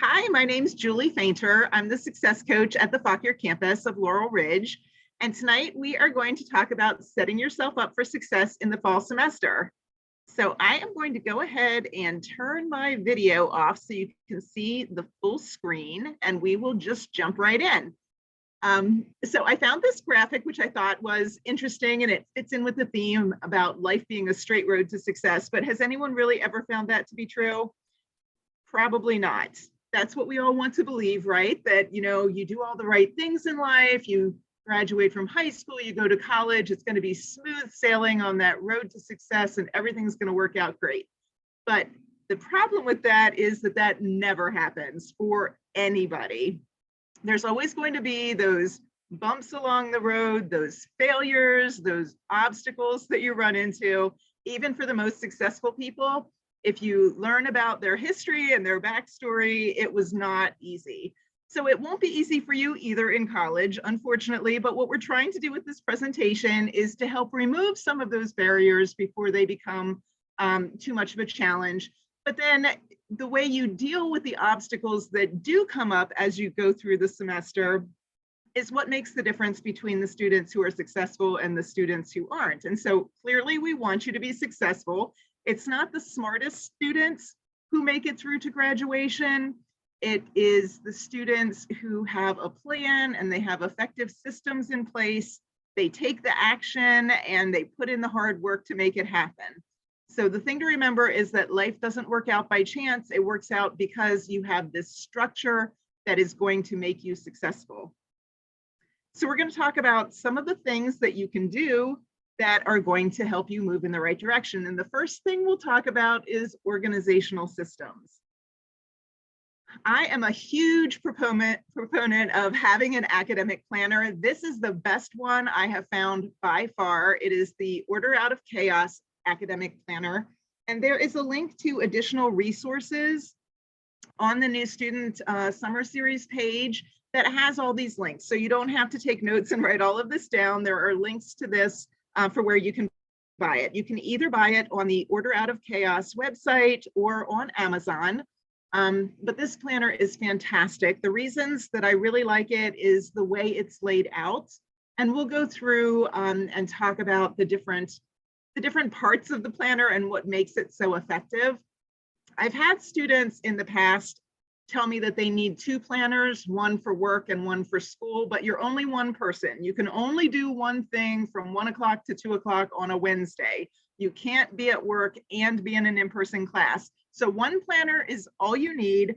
Hi, my name's Julie Fainter. I'm the success coach at the Fauquier campus of Laurel Ridge. And tonight we are going to talk about setting yourself up for success in the fall semester. So I am going to go ahead and turn my video off so you can see the full screen, and we will just jump right in. So I found this graphic, which I thought was interesting, and it fits in with the theme about life being a straight road to success. But has anyone really ever found that to be true? Probably not. That's what we all want to believe, right? That, you do all the right things in life, you graduate from high school, you go to college, it's going to be smooth sailing on that road to success and everything's going to work out great. But the problem with that is that that never happens for anybody. There's always going to be those bumps along the road, those failures, those obstacles that you run into. Even for the most successful people, if you learn about their history and their backstory, it was not easy. So it won't be easy for you either in college, unfortunately, but what we're trying to do with this presentation is to help remove some of those barriers before they become too much of a challenge. But then the way you deal with the obstacles that do come up as you go through the semester is what makes the difference between the students who are successful and the students who aren't. And so clearly we want you to be successful. It's not the smartest students who make it through to graduation. It is the students who have a plan and they have effective systems in place. They take the action and they put in the hard work to make it happen. So the thing to remember is that life doesn't work out by chance. It works out because you have this structure that is going to make you successful. So we're going to talk about some of the things that you can do that are going to help you move in the right direction. And the first thing we'll talk about is organizational systems. I am a huge proponent of having an academic planner. This is the best one I have found by far. It is the Order Out of Chaos Academic Planner. And there is a link to additional resources on the New Student Summer Series page that has all these links. So you don't have to take notes and write all of this down. There are links to this for where you can buy it. You can either buy it on the Order Out of Chaos website or on Amazon. But this planner is fantastic. The reasons that I really like it is the way it's laid out. And we'll go through and talk about the different parts of the planner and what makes it so effective. I've had students in the past tell me that they need two planners, one for work and one for school, but you're only one person. You can only do one thing from 1 o'clock to 2 o'clock on a Wednesday. You can't be at work and be in an in-person class. So one planner is all you need,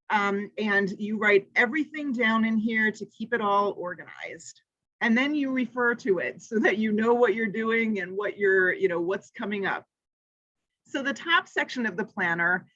and you write everything down in here to keep it all organized. And then you refer to it so that you know what you're doing and what what's coming up. So the top section of the planner,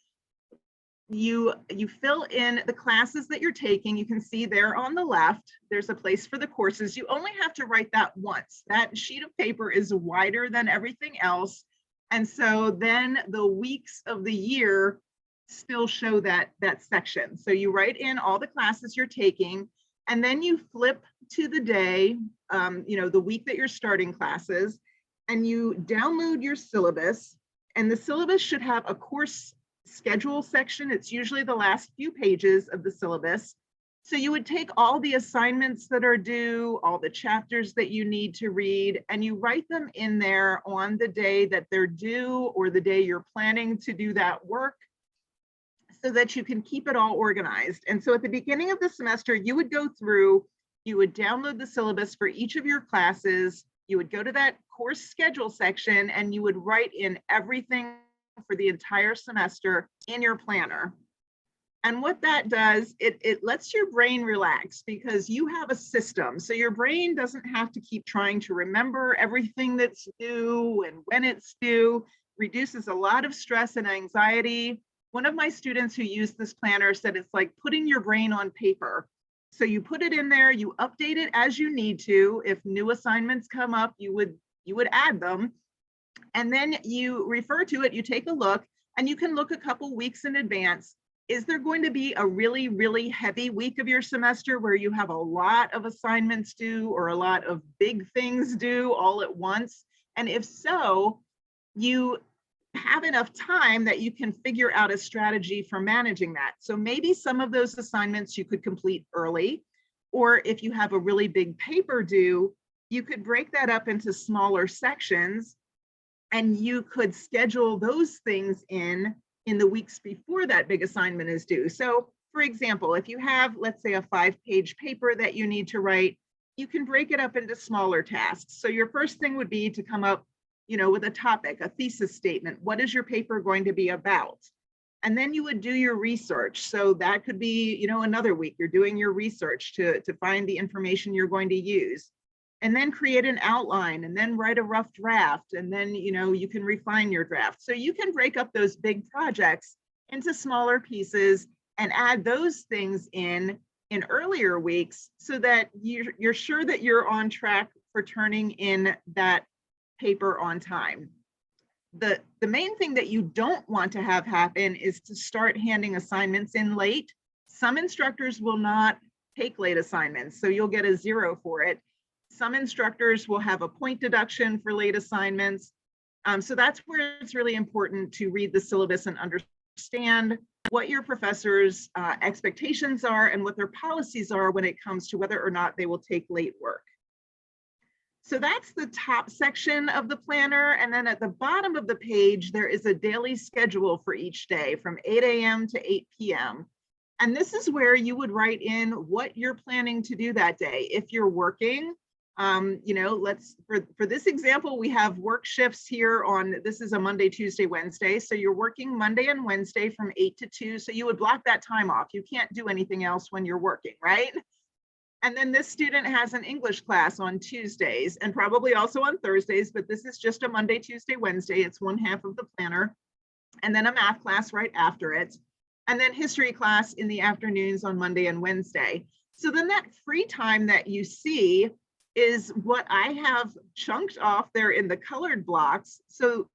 you fill in the classes that you're taking. You can see there on the left, there's a place for the courses. You only have to write that once. That sheet of paper is wider than everything else. And so then the weeks of the year still show that section. So you write in all the classes you're taking, and then you flip to the day, the week that you're starting classes, and you download your syllabus. And the syllabus should have a course schedule section. It's usually the last few pages of the syllabus. So you would take all the assignments that are due, all the chapters that you need to read, and you write them in there on the day that they're due or the day you're planning to do that work so that you can keep it all organized. And so at the beginning of the semester, you would go through, you would download the syllabus for each of your classes, you would go to that course schedule section, and you would write in everything for the entire semester in your planner. And what that does, it lets your brain relax because you have a system. So your brain doesn't have to keep trying to remember everything that's due and when it's due. Reduces a lot of stress and anxiety. One of my students who used this planner said it's like putting your brain on paper. So you put it in there, you update it as you need to. If new assignments come up, you would add them. And then you refer to it, you take a look, and you can look a couple weeks in advance. Is there going to be a really, really heavy week of your semester where you have a lot of assignments due or a lot of big things due all at once? And if so, you have enough time that you can figure out a strategy for managing that. So maybe some of those assignments you could complete early, or if you have a really big paper due, you could break that up into smaller sections and you could schedule those things in the weeks before that big assignment is due. So for example, if you have, let's say, a 5-page paper that you need to write, you can break it up into smaller tasks. So your first thing would be to come up, with a topic, a thesis statement. What is your paper going to be about? And then you would do your research. So that could be, another week, you're doing your research to find the information you're going to use. And then create an outline and then write a rough draft. And then, you can refine your draft. So you can break up those big projects into smaller pieces and add those things in earlier weeks so that you're sure that you're on track for turning in that paper on time. The main thing that you don't want to have happen is to start handing assignments in late. Some instructors will not take late assignments, so you'll get a 0 for it. Some instructors will have a point deduction for late assignments. So that's where it's really important to read the syllabus and understand what your professors' expectations are and what their policies are when it comes to whether or not they will take late work. So that's the top section of the planner. And then at the bottom of the page, there is a daily schedule for each day from 8 a.m. to 8 p.m. And this is where you would write in what you're planning to do that day. If you're working, for this example, we have work shifts here this is a Monday, Tuesday, Wednesday. So you're working Monday and Wednesday from 8 to 2. So you would block that time off. You can't do anything else when you're working, right? And then this student has an English class on Tuesdays and probably also on Thursdays, but this is just a Monday, Tuesday, Wednesday. It's one half of the planner. And then a math class right after it. And then history class in the afternoons on Monday and Wednesday. So then that free time that you see is what I have chunked off there in the colored blocks. So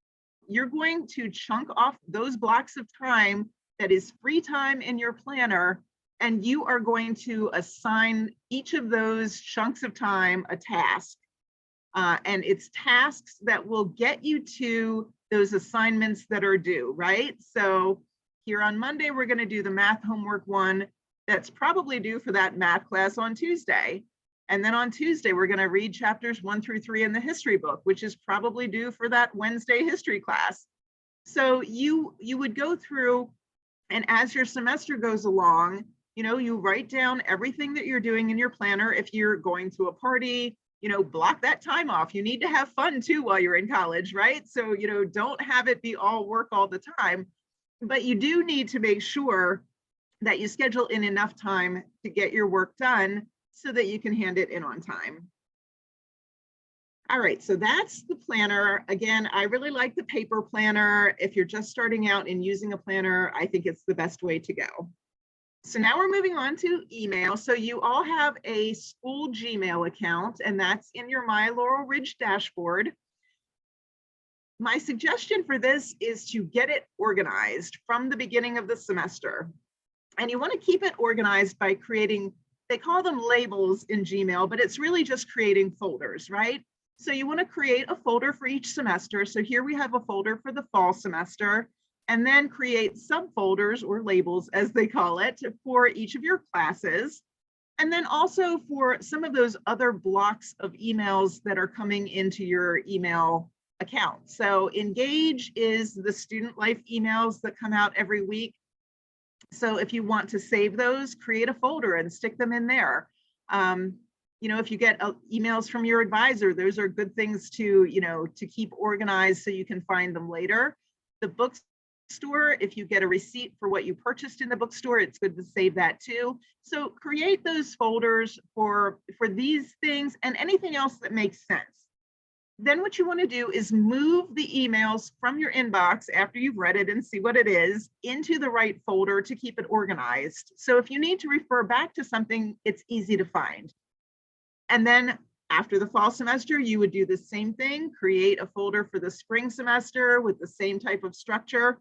you're going to chunk off those blocks of time that is free time in your planner, and you are going to assign each of those chunks of time a task. And it's tasks that will get you to those assignments that are due, right? So here on Monday, we're going to do the math homework one that's probably due for that math class on Tuesday. And then on Tuesday, we're going to read chapters 1 through 3 in the history book, which is probably due for that Wednesday history class. So you would go through, and as your semester goes along, you write down everything that you're doing in your planner. If you're going to a party, block that time off. You need to have fun too while you're in college, right? So, don't have it be all work all the time, but you do need to make sure that you schedule in enough time to get your work done so that you can hand it in on time. All right, so that's the planner. Again, I really like the paper planner. If you're just starting out in using a planner, I think it's the best way to go. So now we're moving on to email. So you all have a school Gmail account, and that's in your My Laurel Ridge dashboard. My suggestion for this is to get it organized from the beginning of the semester. And you want to keep it organized by creating, they call them labels in Gmail, but it's really just creating folders, right? So you want to create a folder for each semester. So here we have a folder for the fall semester, and then create subfolders or labels, as they call it, for each of your classes. And then also for some of those other blocks of emails that are coming into your email account. So Engage is the student life emails that come out every week. So if you want to save those, create a folder and stick them in there. If you get emails from your advisor, those are good things to keep organized so you can find them later. The bookstore, if you get a receipt for what you purchased in the bookstore, it's good to save that too. So create those folders for these things and anything else that makes sense. Then what you want to do is move the emails from your inbox after you've read it and see what it is into the right folder to keep it organized. So if you need to refer back to something, it's easy to find. And then after the fall semester, you would do the same thing, create a folder for the spring semester with the same type of structure,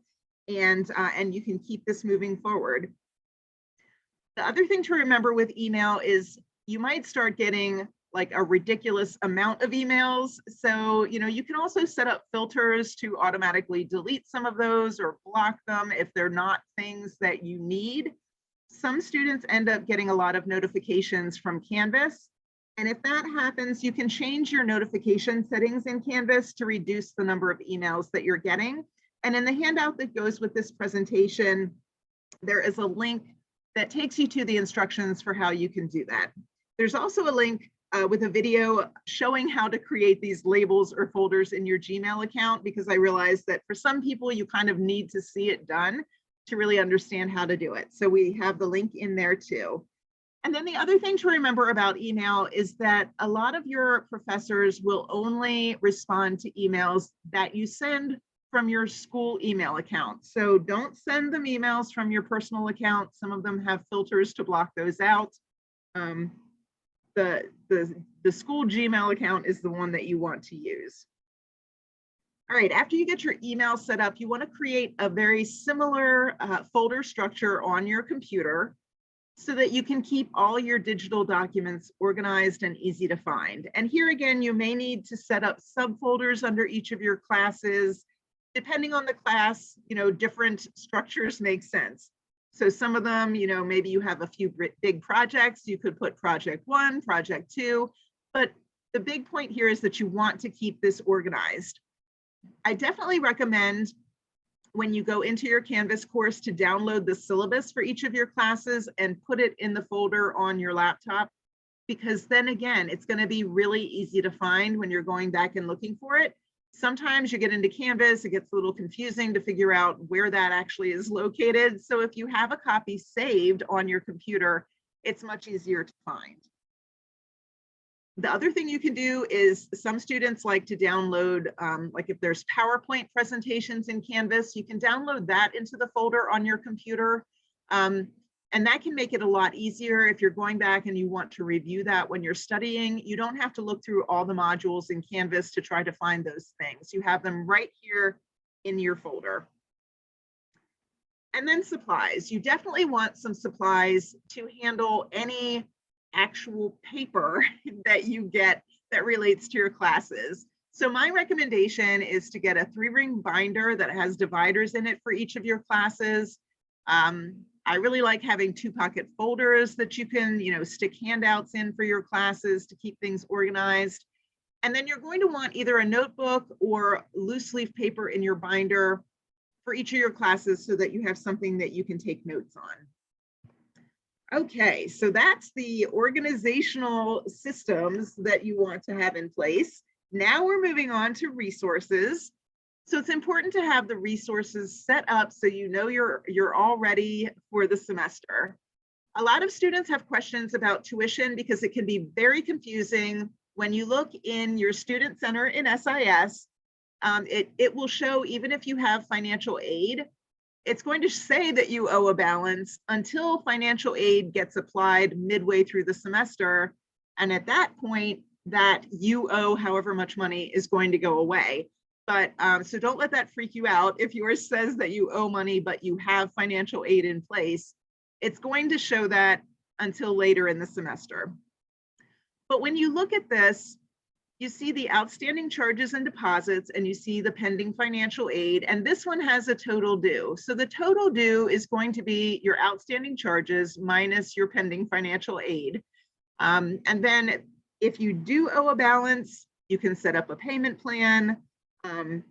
and you can keep this moving forward. The other thing to remember with email is you might start getting like a ridiculous amount of emails. So, you can also set up filters to automatically delete some of those or block them if they're not things that you need. Some students end up getting a lot of notifications from Canvas. And if that happens, you can change your notification settings in Canvas to reduce the number of emails that you're getting. And in the handout that goes with this presentation, there is a link that takes you to the instructions for how you can do that. There's also a link with a video showing how to create these labels or folders in your Gmail account, because I realized that for some people, you kind of need to see it done to really understand how to do it. So we have the link in there too. And then the other thing to remember about email is that a lot of your professors will only respond to emails that you send from your school email account. So don't send them emails from your personal account. Some of them have filters to block those out. The school Gmail account is the one that you want to use. All right, after you get your email set up, you want to create a very similar folder structure on your computer so that you can keep all your digital documents organized and easy to find. And here again, you may need to set up subfolders under each of your classes. Depending on the class, different structures make sense. So some of them, maybe you have a few big projects, you could put project 1, project 2, but the big point here is that you want to keep this organized. I definitely recommend when you go into your Canvas course to download the syllabus for each of your classes and put it in the folder on your laptop, because then again, it's going to be really easy to find when you're going back and looking for it. Sometimes you get into Canvas, it gets a little confusing to figure out where that actually is located. So if you have a copy saved on your computer, it's much easier to find. The other thing you can do is some students like to download, like if there's PowerPoint presentations in Canvas, you can download that into the folder on your computer. And that can make it a lot easier if you're going back and you want to review that when you're studying. You don't have to look through all the modules in Canvas to try to find those things. You have them right here in your folder. And then supplies. You definitely want some supplies to handle any actual paper that you get that relates to your classes. So my recommendation is to get a 3-ring binder that has dividers in it for each of your classes. I really like having 2-pocket folders that you can, stick handouts in for your classes to keep things organized. And then you're going to want either a notebook or loose leaf paper in your binder for each of your classes so that you have something that you can take notes on. Okay, so that's the organizational systems that you want to have in place. Now we're moving on to resources. So it's important to have the resources set up so you're all ready for the semester. A lot of students have questions about tuition because it can be very confusing. When you look in your student center in SIS, it will show, even if you have financial aid, it's going to say that you owe a balance until financial aid gets applied midway through the semester. And at that point, that you owe however much money is going to go away. But so don't let that freak you out. If yours says that you owe money, but you have financial aid in place, it's going to show that until later in the semester. But when you look at this, you see the outstanding charges and deposits, and you see the pending financial aid, and this one has a total due. So the total due is going to be your outstanding charges minus your pending financial aid. And then if you do owe a balance, you can set up a payment plan, and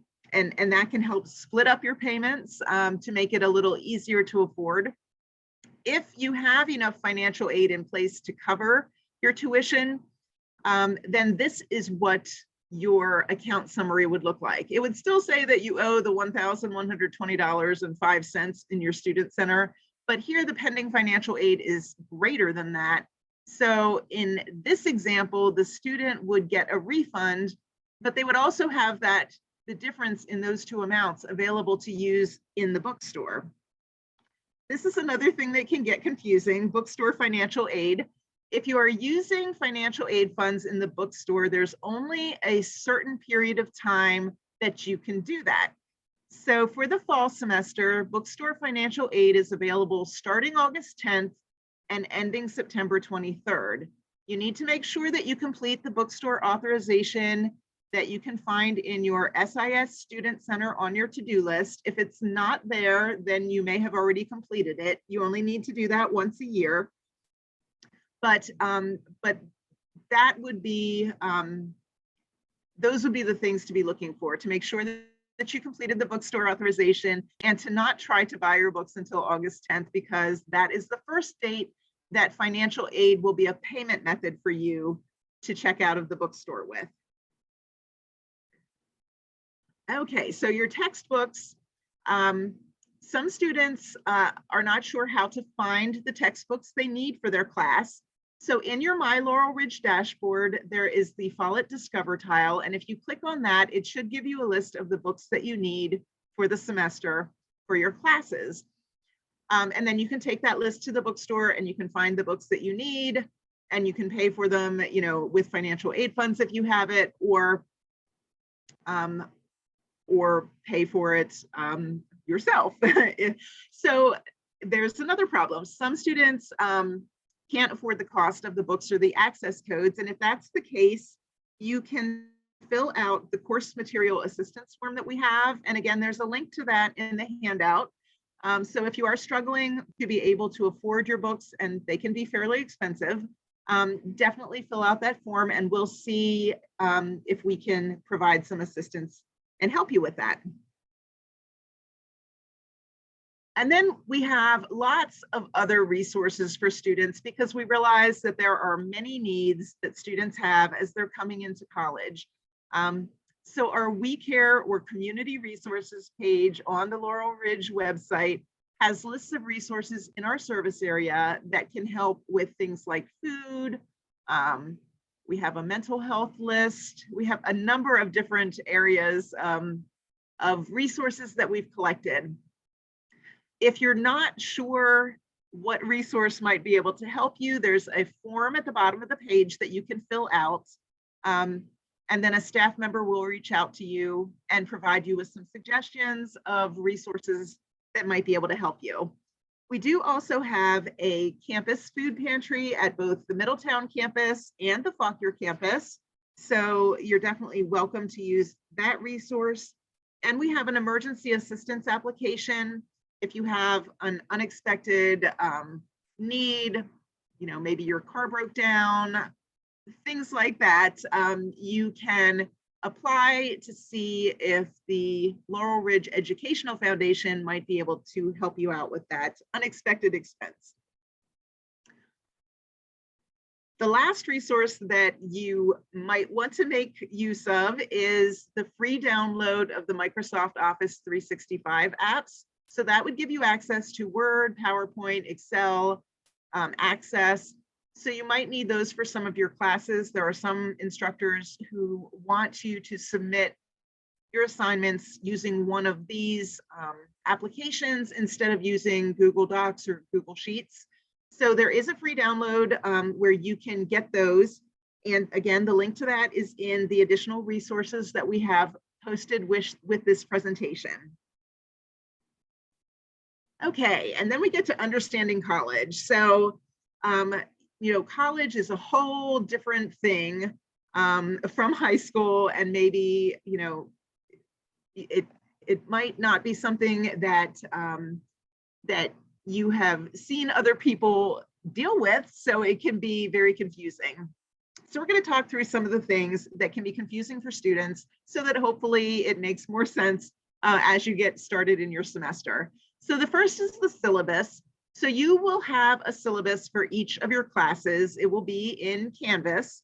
that can help split up your payments to make it a little easier to afford. If you have enough financial aid in place to cover your tuition, then this is what your account summary would look like. It would still say that you owe the $1,120.05 in your student center, but here the pending financial aid is greater than that. So in this example, the student would get a refund, but they would also have the difference in those two amounts available to use in the bookstore. This is another thing that can get confusing, bookstore financial aid. If you are using financial aid funds in the bookstore, there's only a certain period of time that you can do that. So for the fall semester, bookstore financial aid is available starting August 10th and ending September 23rd. You need to make sure that you complete the bookstore authorization that you can find in your SIS Student Center on your to-do list. If it's not there, then you may have already completed it. You only need to do that once a year. But that would be, those would be the things to be looking for, to make sure that you completed the bookstore authorization, and to not try to buy your books until August 10th, because that is the first date that financial aid will be a payment method for you to check out of the bookstore with. Okay, so your textbooks, some students are not sure how to find the textbooks they need for their class. So in your My Laurel Ridge dashboard, there is the Follett Discover tile. And if you click on that, it should give you a list of the books that you need for the semester for your classes. And then you can take that list to the bookstore and you can find the books that you need, and you can pay for them, you know, with financial aid funds if you have it, or pay for it yourself. So there's another problem. Some students can't afford the cost of the books or the access codes. And if that's the case, you can fill out the course material assistance form that we have. And again, there's a link to that in the handout. So if you are struggling to be able to afford your books, and they can be fairly expensive, definitely fill out that form, and we'll see if we can provide some assistance and help you with that. And then we have lots of other resources for students, because we realize that there are many needs that students have as they're coming into college. So our We Care or community resources page on the Laurel Ridge website has lists of resources in our service area that can help with things like food. We have a mental health list. We have a number of different areas of resources that we've collected. If you're not sure what resource might be able to help you, there's a form at the bottom of the page that you can fill out. And then a staff member will reach out to you and provide you with some suggestions of resources that might be able to help you. We do also have a campus food pantry at both the Middletown campus and the Fauquier campus. So you're definitely welcome to use that resource. And we have an emergency assistance application. If you have an unexpected need, you know, maybe your car broke down, things like that, you can apply to see if the Laurel Ridge Educational Foundation might be able to help you out with that unexpected expense. The last resource that you might want to make use of is the free download of the Microsoft Office 365 apps. So that would give you access to Word, PowerPoint, Excel, Access. So you might need those for some of your classes. There are some instructors who want you to submit your assignments using one of these applications instead of using Google Docs or Google Sheets. So there is a free download where you can get those. And again, the link to that is in the additional resources that we have posted with this presentation. Okay, and then we get to understanding college. So, you know, college is a whole different thing from high school, and maybe, you know, it might not be something that that you have seen other people deal with, so it can be very confusing. So we're going to talk through some of the things that can be confusing for students, so that hopefully it makes more sense as you get started in your semester. So the first is the syllabus. So you will have a syllabus for each of your classes. It will be in Canvas,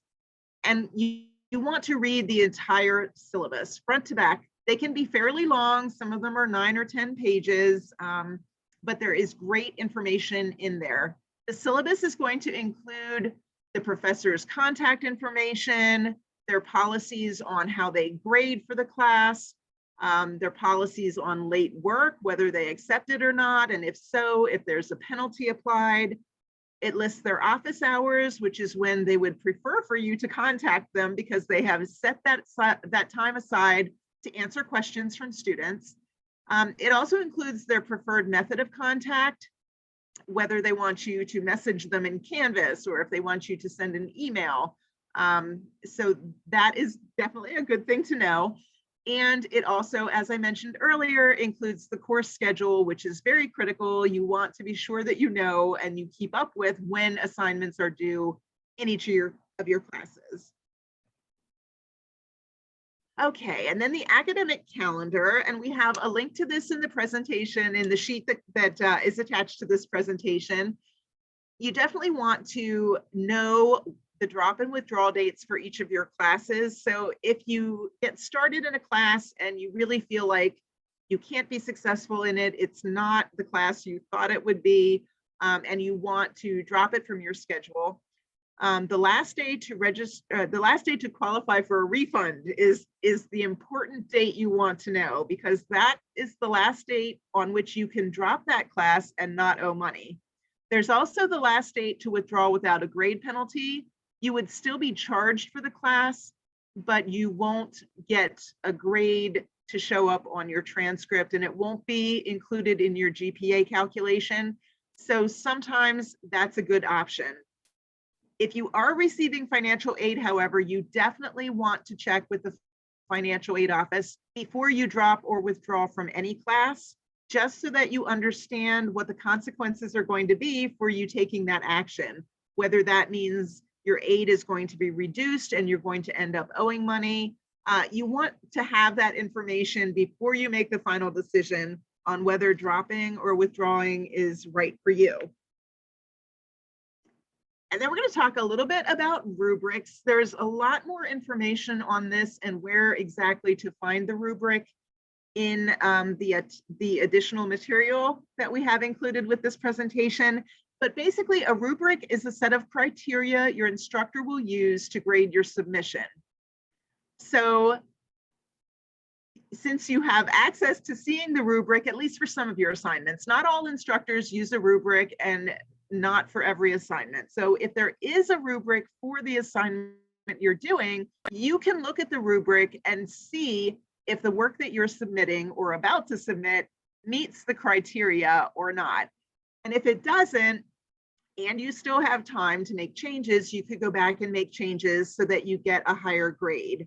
and you want to read the entire syllabus front to back. They can be fairly long. Some of them are 9 or 10 pages, but there is great information in there. The syllabus is going to include the professor's contact information, their policies on how they grade for the class, their policies on late work, whether they accept it or not, and if so, if there's a penalty applied. It lists their office hours, which is when they would prefer for you to contact them, because they have set that time aside to answer questions from students. It also includes their preferred method of contact. whether they want you to message them in Canvas or if they want you to send an email. So that is definitely a good thing to know. And it also, as I mentioned earlier, includes the course schedule, which is very critical. You want to be sure that you know and you keep up with when assignments are due in each of your classes. Okay, and then the academic calendar, and we have a link to this in the presentation, in the sheet that is attached to this presentation. You definitely want to know the drop and withdrawal dates for each of your classes. So if you get started in a class and you really feel like you can't be successful in it, it's not the class you thought it would be, and you want to drop it from your schedule, the last day to register, the last day to qualify for a refund is the important date you want to know, because that is the last date on which you can drop that class and not owe money. There's also the last date to withdraw without a grade penalty. You would still be charged for the class, but you won't get a grade to show up on your transcript, and it won't be included in your GPA calculation. So sometimes that's a good option. If you are receiving financial aid, however, you definitely want to check with the financial aid office before you drop or withdraw from any class, just so that you understand what the consequences are going to be for you taking that action, whether that means your aid is going to be reduced and you're going to end up owing money. You want to have that information before you make the final decision on whether dropping or withdrawing is right for you. And then we're going to talk a little bit about rubrics. There's a lot more information on this and where exactly to find the rubric in the additional material that we have included with this presentation. But basically, a rubric is a set of criteria your instructor will use to grade your submission. So since you have access to seeing the rubric, at least for some of your assignments, not all instructors use a rubric and not for every assignment. So if there is a rubric for the assignment you're doing, you can look at the rubric and see if the work that you're submitting or about to submit meets the criteria or not. And if it doesn't, and you still have time to make changes, you could go back and make changes so that you get a higher grade.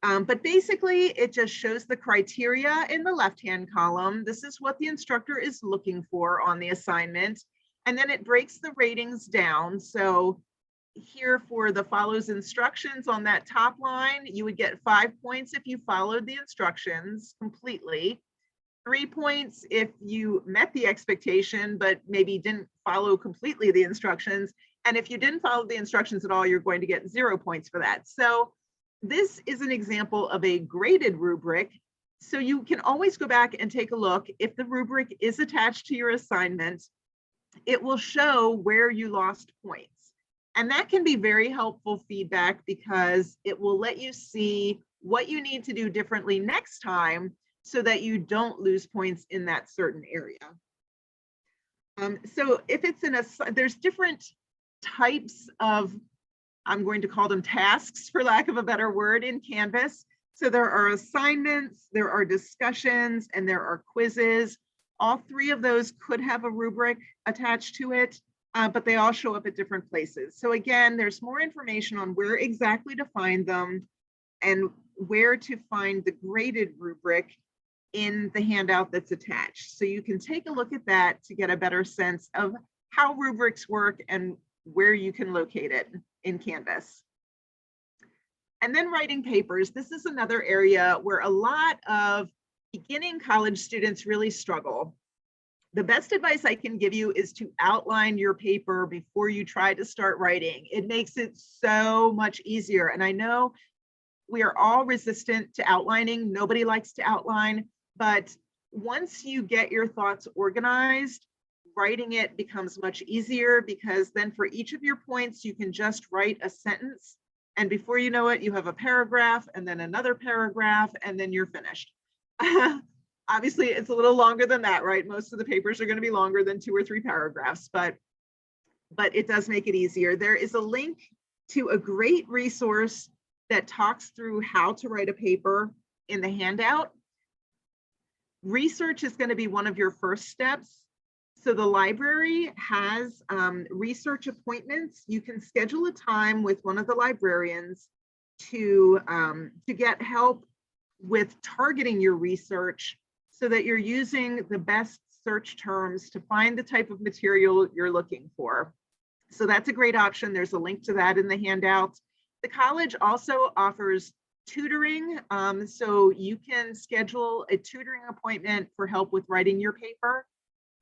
But basically, it just shows the criteria in the left-hand column. This is what the instructor is looking for on the assignment. And then it breaks the ratings down. So here for the follows instructions on that top line, you would get 5 points if you followed the instructions completely, 3 points if you met the expectation, but maybe didn't follow completely the instructions. And if you didn't follow the instructions at all, you're going to get 0 points for that. So this is an example of a graded rubric. So you can always go back and take a look. If the rubric is attached to your assignment, it will show where you lost points. And that can be very helpful feedback because it will let you see what you need to do differently next time so that you don't lose points in that certain area. So if it's there's different types of, I'm going to call them tasks for lack of a better word, in Canvas. So there are assignments, there are discussions, and there are quizzes. All three of those could have a rubric attached to it, but they all show up at different places. So again, there's more information on where exactly to find them and where to find the graded rubric in the handout that's attached. So you can take a look at that to get a better sense of how rubrics work and where you can locate it in Canvas. And then writing papers. This is another area where a lot of beginning college students really struggle. The best advice I can give you is to outline your paper before you try to start writing. It makes it so much easier. And I know we are all resistant to outlining. Nobody likes to outline, but once you get your thoughts organized, writing it becomes much easier, because then for each of your points, you can just write a sentence. And before you know it, you have a paragraph and then another paragraph, and then you're finished. Obviously, it's a little longer than that, right? Most of the papers are going to be longer than 2 or 3 paragraphs, but it does make it easier. There is a link to a great resource that talks through how to write a paper in the handout. Research is going to be one of your first steps. So the library has research appointments. You can schedule a time with one of the librarians to get help with targeting your research so that you're using the best search terms to find the type of material you're looking for. So that's a great option. There's a link to that in the handout. The college also offers tutoring. So you can schedule a tutoring appointment for help with writing your paper.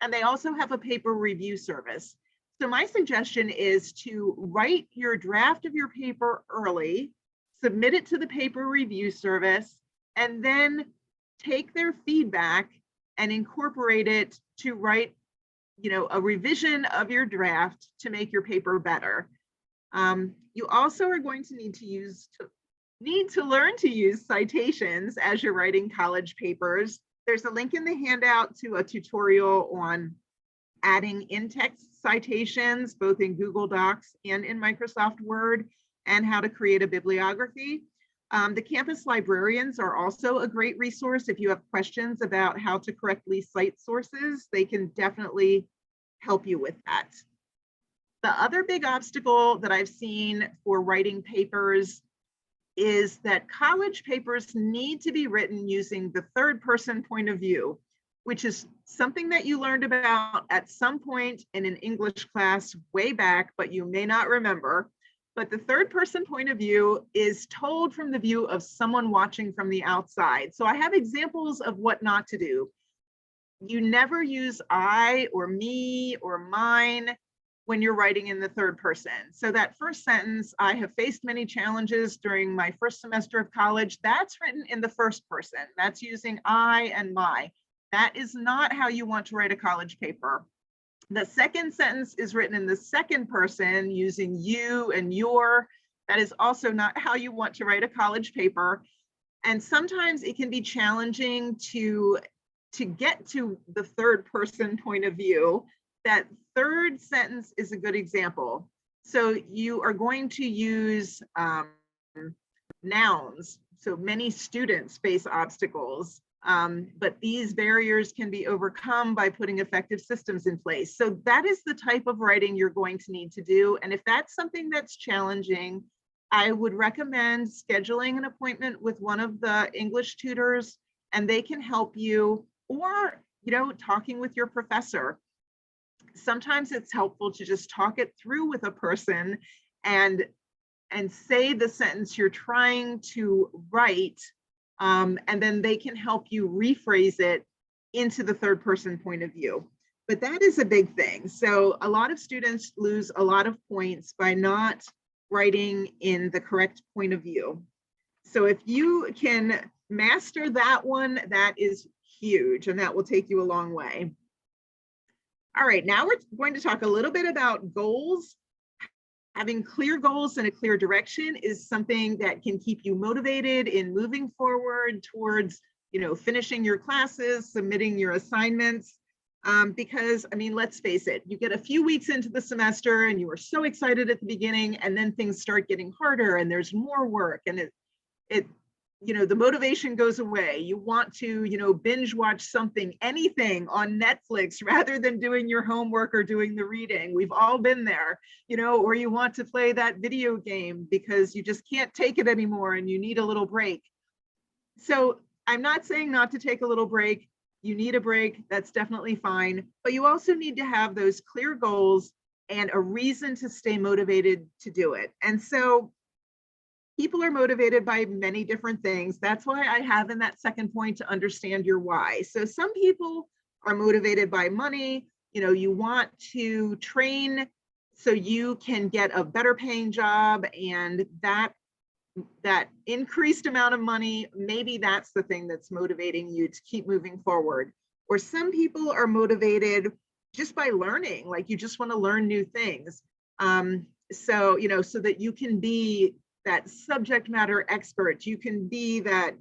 And they also have a paper review service. So my suggestion is to write your draft of your paper early, submit it to the paper review service, and then take their feedback and incorporate it to write, a revision of your draft to make your paper better. You also are going to need to learn to use citations as you're writing college papers. There's a link in the handout to a tutorial on adding in-text citations, both in Google Docs and in Microsoft Word, and how to create a bibliography. The campus librarians are also a great resource. If you have questions about how to correctly cite sources, they can definitely help you with that. The other big obstacle that I've seen for writing papers is that college papers need to be written using the third person point of view, which is something that you learned about at some point in an English class way back, but you may not remember. But the third person point of view is told from the view of someone watching from the outside. So I have examples of what not to do. You never use I or me or mine when you're writing in the third person. So that first sentence, I have faced many challenges during my first semester of college, that's written in the first person. That's using I and my. That is not how you want to write a college paper. The second sentence is written in the second person using you and your. That is also not how you want to write a college paper. And sometimes it can be challenging to get to the third person point of view. That third sentence is a good example. So you are going to use nouns. So many students face obstacles, but these barriers can be overcome by putting effective systems in place. So that is the type of writing you're going to need to do. And if that's something that's challenging, I would recommend scheduling an appointment with one of the English tutors, and they can help you, or talking with your professor. Sometimes it's helpful to just talk it through with a person and say the sentence you're trying to write, and then they can help you rephrase it into the third person point of view. But that is a big thing. So a lot of students lose a lot of points by not writing in the correct point of view. So if you can master that one, that is huge, and that will take you a long way. All right, now we're going to talk a little bit about goals. Having clear goals and a clear direction is something that can keep you motivated in moving forward towards, finishing your classes, submitting your assignments. Because, let's face it, you get a few weeks into the semester and you are so excited at the beginning, and then things start getting harder and there's more work, and the motivation goes away. You want to, binge watch something, anything on Netflix rather than doing your homework or doing the reading. We've all been there, or you want to play that video game because you just can't take it anymore and you need a little break. So I'm not saying not to take a little break. You need a break, that's definitely fine. But you also need to have those clear goals and a reason to stay motivated to do it. And so people are motivated by many different things. That's why I have in that second point to understand your why. So some people are motivated by money. You want to train so you can get a better paying job, and that increased amount of money, maybe that's the thing that's motivating you to keep moving forward. Or some people are motivated just by learning, like you just want to learn new things. So that you can be that subject matter expert, you can be that,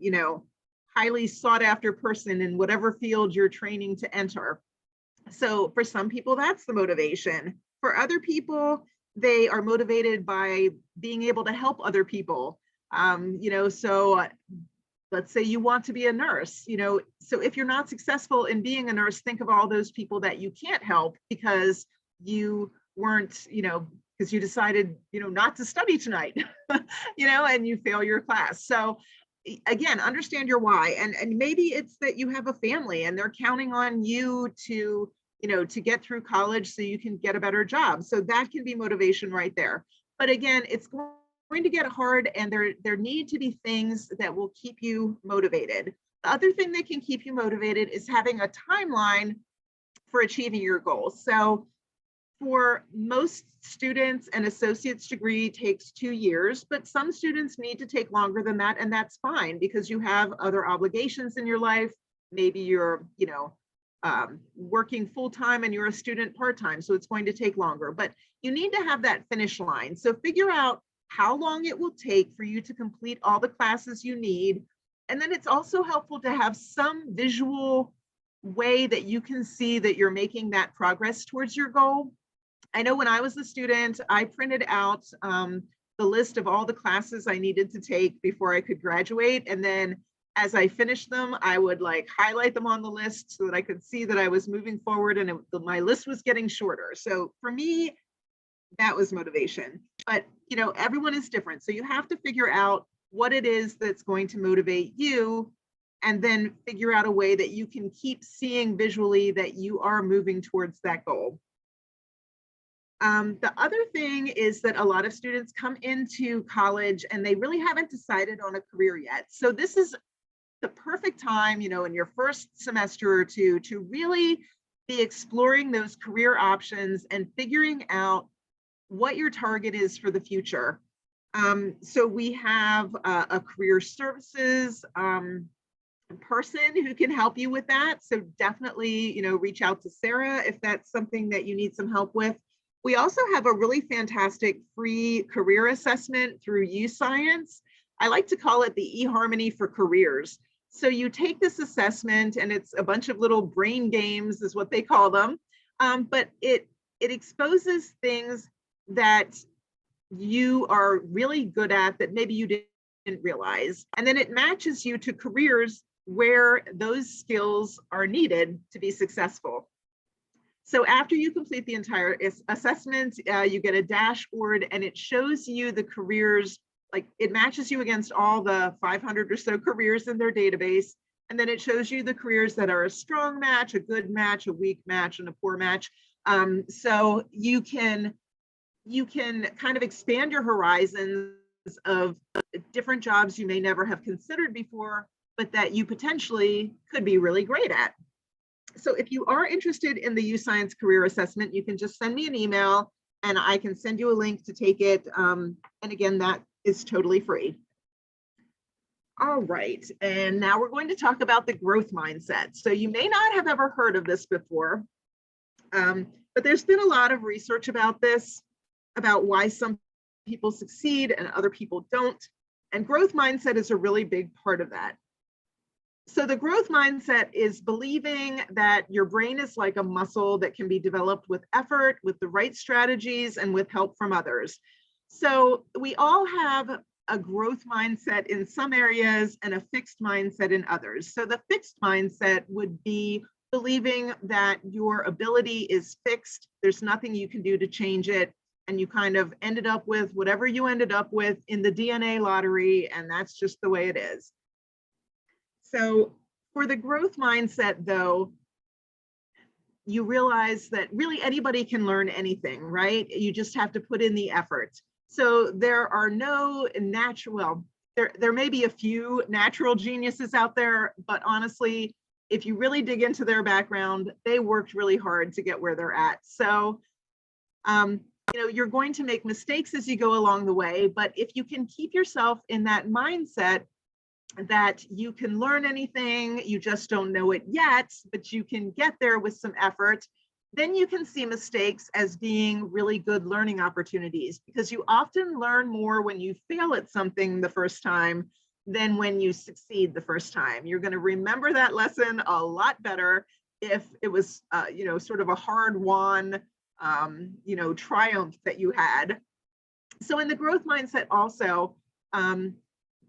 highly sought after person in whatever field you're training to enter. So for some people, that's the motivation. For other people, they are motivated by being able to help other people. So let's say you want to be a nurse, so if you're not successful in being a nurse, think of all those people that you can't help because you weren't, because you decided, not to study tonight, and you fail your class. So again, understand your why. And maybe it's that you have a family and they're counting on you to, to get through college so you can get a better job. So that can be motivation right there. But again, it's going to get hard, and there need to be things that will keep you motivated. The other thing that can keep you motivated is having a timeline for achieving your goals. So for most students, an associate's degree takes 2 years, but some students need to take longer than that, and that's fine because you have other obligations in your life. Maybe you're, working full-time and you're a student part-time, so it's going to take longer, but you need to have that finish line. So figure out how long it will take for you to complete all the classes you need. And then it's also helpful to have some visual way that you can see that you're making that progress towards your goal. I know when I was a student, I printed out the list of all the classes I needed to take before I could graduate. And then as I finished them, I would highlight them on the list so that I could see that I was moving forward, and my list was getting shorter. So for me, that was motivation. But everyone is different. So you have to figure out what it is that's going to motivate you, and then figure out a way that you can keep seeing visually that you are moving towards that goal. The other thing is that a lot of students come into college and they really haven't decided on a career yet. So this is the perfect time, in your first semester or two, to really be exploring those career options and figuring out what your target is for the future. So we have a career services person who can help you with that. So definitely, reach out to Sarah if that's something that you need some help with. We also have a really fantastic free career assessment through UScience. I like to call it the eHarmony for careers. So you take this assessment, and it's a bunch of little brain games is what they call them. But it exposes things that you are really good at that maybe you didn't realize. And then it matches you to careers where those skills are needed to be successful. So after you complete the entire assessment, you get a dashboard, and it shows you the careers, it matches you against all the 500 or so careers in their database. And then it shows you the careers that are a strong match, a good match, a weak match, and a poor match. So you can kind of expand your horizons of different jobs you may never have considered before, but that you potentially could be really great at. So if you are interested in the UScience career assessment, you can just send me an email and I can send you a link to take it. And again, that is totally free. All right, and now we're going to talk about the growth mindset. So you may not have ever heard of this before, but there's been a lot of research about this, about why some people succeed and other people don't. And growth mindset is a really big part of that. So the growth mindset is believing that your brain is like a muscle that can be developed with effort, with the right strategies, and with help from others. So we all have a growth mindset in some areas and a fixed mindset in others. So the fixed mindset would be believing that your ability is fixed. There's nothing you can do to change it. And you kind of ended up with whatever you ended up with in the DNA lottery, and that's just the way it is. So for the growth mindset, though, you realize that really anybody can learn anything, right? You just have to put in the effort. So there are no natural, there may be a few natural geniuses out there, but honestly, if you really dig into their background, they worked really hard to get where they're at. So, you're going to make mistakes as you go along the way, but if you can keep yourself in that mindset that you can learn anything, you just don't know it yet, but you can get there with some effort, then you can see mistakes as being really good learning opportunities, because you often learn more when you fail at something the first time than when you succeed the first time. You're going to remember that lesson a lot better if it was, sort of a hard-won, triumph that you had. So in the growth mindset also,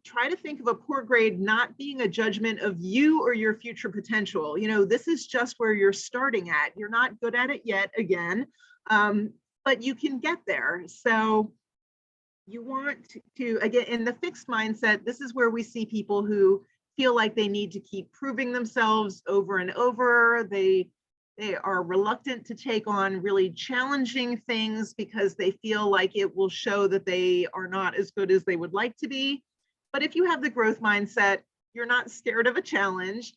try to think of a poor grade not being a judgment of you or your future potential. You know, this is just where you're starting at. You're not good at it yet, again, but you can get there. So you want to, again, in the fixed mindset, this is where we see people who feel like they need to keep proving themselves over and over. They are reluctant to take on really challenging things because they feel like it will show that they are not as good as they would like to be. But if you have the growth mindset, you're not scared of a challenge,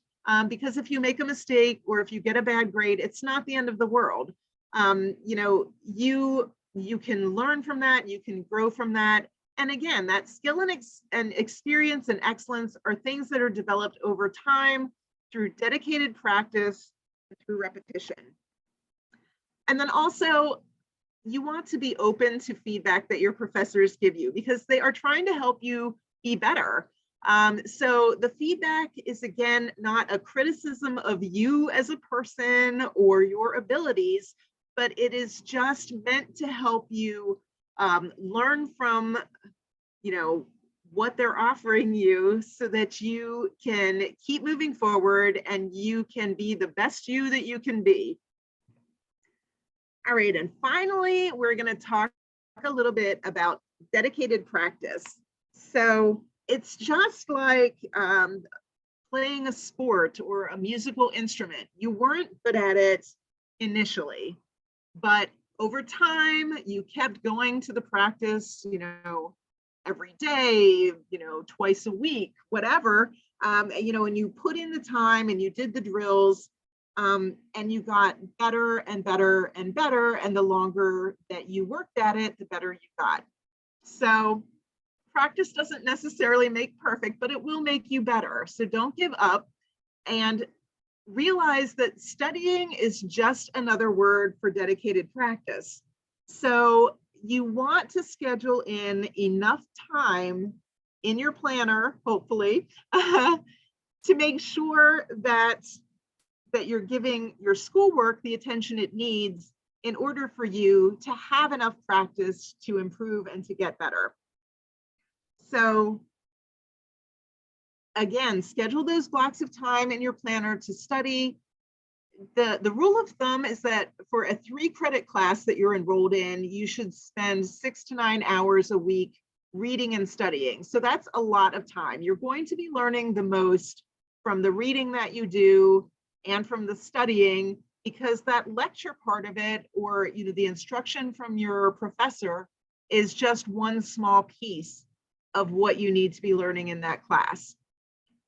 because if you make a mistake or if you get a bad grade, it's not the end of the world. You know, you can learn from that, you can grow from that. And again, that skill and experience and excellence are things that are developed over time through dedicated practice, through repetition. And then also, you want to be open to feedback that your professors give you because they are trying to help you be better. So the feedback is, again, not a criticism of you as a person or your abilities, but it is just meant to help you learn from, you know, what they're offering you so that you can keep moving forward and you can be the best you that you can be. All right, and finally, we're going to talk a little bit about dedicated practice. So it's just like playing a sport or a musical instrument. You weren't good at it initially, but over time, you kept going to the practice, you know, every day, you know, twice a week, whatever, you know, and you put in the time and you did the drills, and you got better and better and better. And the longer that you worked at it, the better you got. So practice doesn't necessarily make perfect, but it will make you better. So don't give up and realize that studying is just another word for dedicated practice. So you want to schedule in enough time in your planner, hopefully, to make sure that you're giving your schoolwork the attention it needs in order for you to have enough practice to improve and to get better. So again, schedule those blocks of time in your planner to study. The rule of thumb is that for a 3-credit class that you're enrolled in, you should spend 6 to 9 hours a week reading and studying. So that's a lot of time. You're going to be learning the most from the reading that you do and from the studying, because that lecture part of it, or you know, the instruction from your professor, is just one small piece of what you need to be learning in that class.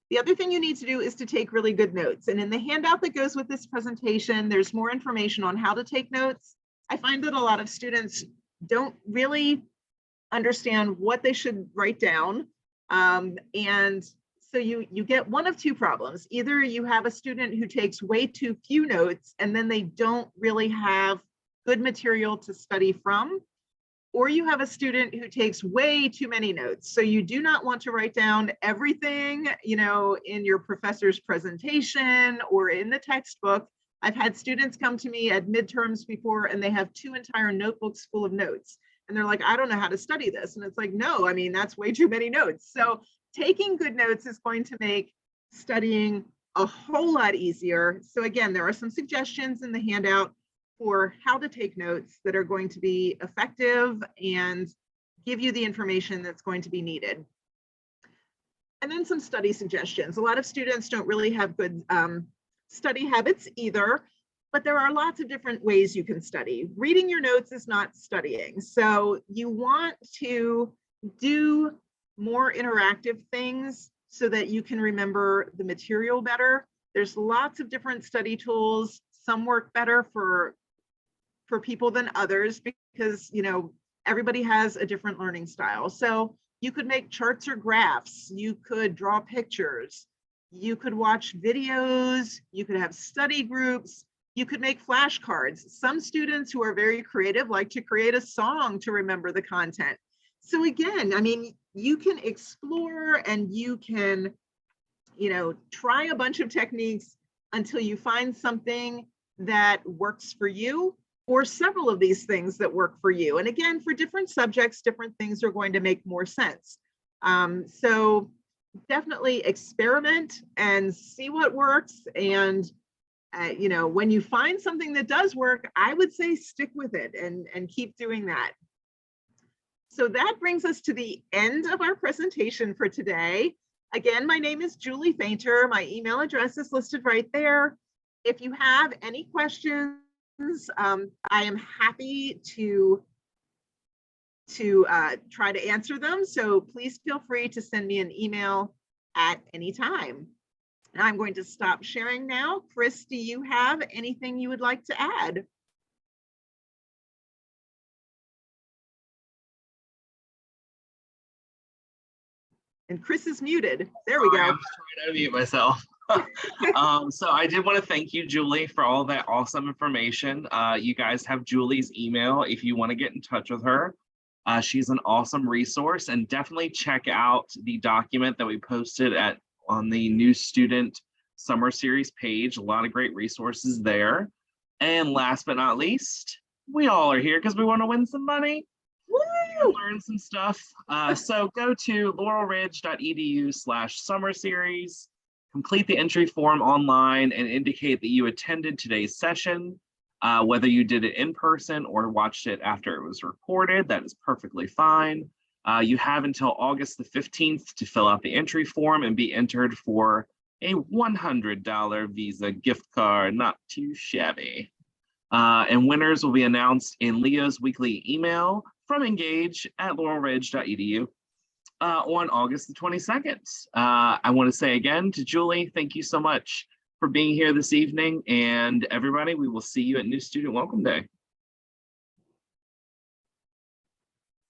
The other thing you need to do is to take really good notes. And in the handout that goes with this presentation, there's more information on how to take notes. I find that a lot of students don't really understand what they should write down. And so you get one of two problems. Either you have a student who takes way too few notes and then they don't really have good material to study from, or you have a student who takes way too many notes. So you do not want to write down everything, you know, in your professor's presentation or in the textbook. I've had students come to me at midterms before and they have 2 entire notebooks full of notes. And they're like, I don't know how to study this. And it's like, no, I mean, that's way too many notes. So taking good notes is going to make studying a whole lot easier. So again, there are some suggestions in the handout for how to take notes that are going to be effective and give you the information that's going to be needed. And then some study suggestions. A lot of students don't really have good study habits either, but there are lots of different ways you can study. Reading your notes is not studying. So you want to do more interactive things so that you can remember the material better. There's lots of different study tools. Some work better for people than others because, you know, everybody has a different learning style. So you could make charts or graphs, you could draw pictures, you could watch videos, you could have study groups, you could make flashcards. Some students who are very creative like to create a song to remember the content. So again, I mean, you can explore and you can, you know, try a bunch of techniques until you find something that works for you, or several of these things that work for you. And again, for different subjects, different things are going to make more sense. So definitely experiment and see what works. And when you find something that does work, I would say stick with it and keep doing that. So that brings us to the end of our presentation for today. Again, my name is Julie Fainter. My email address is listed right there. If you have any questions, I am happy to try to answer them. So please feel free to send me an email at any time. And I'm going to stop sharing now. Chris, do you have anything you would like to add? And Chris is muted. There we go. I was trying to unmute myself. So I did want to thank you, Julie, for all that awesome information. You guys have Julie's email if you want to get in touch with her. She's an awesome resource, and definitely check out the document that we posted on the new student summer series page. A lot of great resources there. And last but not least, we all are here because we want to win some money. Woo! Learn some stuff. So go to laurelridge.edu/summer series, complete the entry form online, and indicate that you attended today's session. Whether you did it in person or watched it after it was recorded, that is perfectly fine. You have until August the 15th to fill out the entry form and be entered for a $100 Visa gift card, not too shabby. And winners will be announced in Leo's weekly email from engage@laurelridge.edu on August the 22nd. I want to say again to Julie, thank you so much for being here this evening. And everybody, we will see you at New Student Welcome Day.